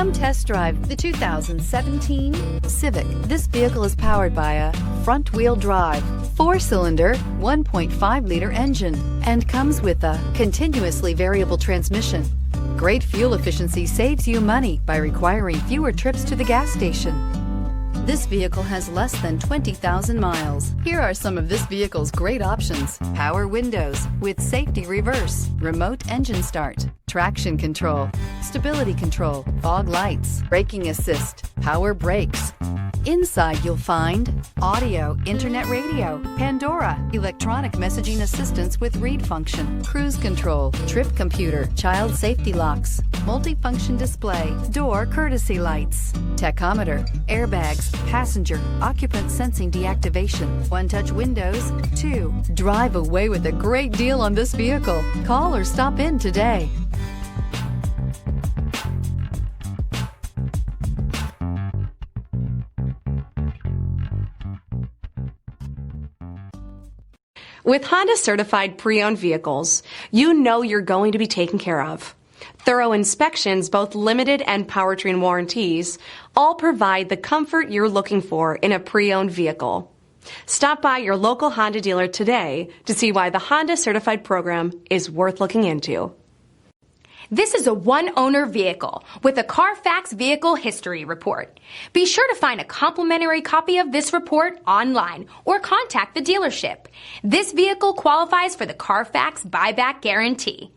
Come test drive the 2017 Civic. This vehicle is powered by a front-wheel drive, 4-cylinder, 1.5-liter engine, and comes with a continuously variable transmission. Great fuel efficiency saves you money by requiring fewer trips to the gas station. This vehicle has less than 20,000 miles. Here are some of this vehicle's great options: power windows with safety reverse, remote engine start, traction control, stability control, fog lights, braking assist, power brakes. Inside you'll find audio, internet radio, Pandora, electronic messaging assistance with read function, cruise control, trip computer, child safety locks, multifunction display, door courtesy lights, tachometer, airbags, passenger, occupant sensing deactivation, one-touch windows, 2. Drive away with a great deal on this vehicle. Call or stop in today. With Honda certified pre-owned vehicles, you know you're going to be taken care of. Thorough inspections, both limited and powertrain warranties, all provide the comfort you're looking for in a pre-owned vehicle. Stop by your local Honda dealer today to see why the Honda certified program is worth looking into. This is a one-owner vehicle with a Carfax Vehicle History Report. Be sure to find a complimentary copy of this report online or contact the dealership. This vehicle qualifies for the Carfax Buyback Guarantee.